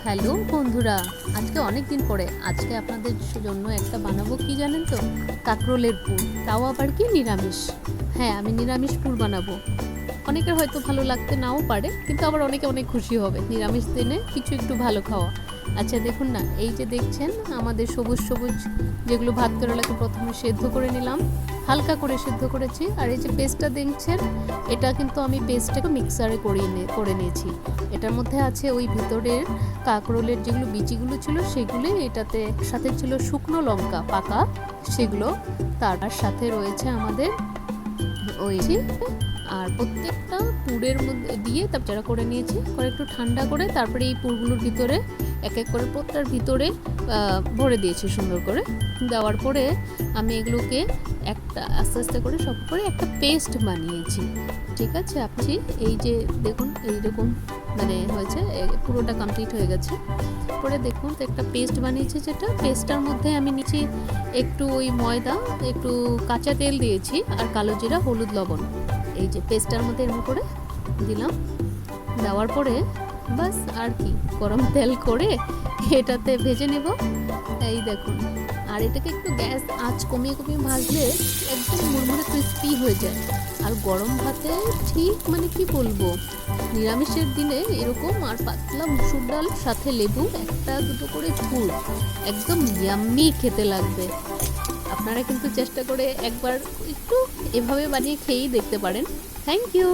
Hello বন্ধুরা, আজকে অনেক দিন পরে আজকে আপনাদের জন্য একটা বানাবো, কি জানেন তো? কাঁকরোলের পুর, তাও আবার কি নিরামিষ। হ্যাঁ, আমি নিরামিষ পুর বানাবো। অনেকের হয়তো ভালো লাগতে নাও পারে, কিন্তু আবার অনেকে অনেক খুশি হবে নিরামিষ দিনে কিছু একটু ভালো খাওয়া। আচ্ছা দেখুন না, এই যে দেখছেন আমাদের সবুজ সবুজ যেগুলো ভাত কেরালাকে প্রথমে সেদ্ধ করে নিলাম, হালকা করে সেদ্ধ করেছি। আর এই যে পেস্টটা দেখছেন, এটা কিন্তু আমি পেস্টটাকে মিক্সারে করে নিয়েছি। এটার মধ্যে আছে ওই ভিতরের কাঁকরোলের যেগুলো বিচিগুলো ছিল সেগুলো, এটাতে সাথে ছিল শুকনো লঙ্কা পাকা সেগুলো, তার সাথে রয়েছে আমাদের ওই, আর প্রত্যেকটা পুরের মধ্যে দিয়ে তারপর যারা করে নিয়েছি, করে একটু ঠান্ডা করে তারপরে এই পুরগুলোর ভিতরে এক এক করে প্রত্যেকটার ভিতরে ভরে দিয়েছি সুন্দর করে। দেওয়ার পরে আমি এগুলোকে একটা আস্তে আস্তে করে সব করে একটা পেস্ট বানিয়েছি। ঠিক আছে, আপনি এই যে দেখুন এইরকম মানে হয়েছে, পুরোটা কমপ্লিট হয়ে গেছে। পরে দেখুন তো একটা পেস্ট বানিয়েছি, যেটা পেস্টটার মধ্যে আমি নিচে একটু ওই ময়দা, একটু কাঁচা তেল দিয়েছি, আর কালো জিরা, হলুদ, লবণ এই যে পেস্টটার মধ্যে এরকম করে দিলাম। দেওয়ার পরে বাস আর কি, গরম তেল করে এটাতে ভেজে নেব। এই দেখুন, আর এটাকে একটু গ্যাস আঁচ কমিয়ে কমিয়ে ভাজলে একদম মুড়মুড়ে ক্রিস্পি হয়ে যায়। আর গরম ভাতে ঠিক মানে কি বলবো, নিরামিষের দিনে এরকম, আর পাতলা মুসুর ডাল সাথে লেবু একটা দুটো করে ঝুল, একদম ইয়াম্মি খেতে লাগবে। আপনারা কিন্তু চেষ্টা করে একবার একটু এভাবে বানিয়ে খেয়েই দেখতে পারেন। Thank you.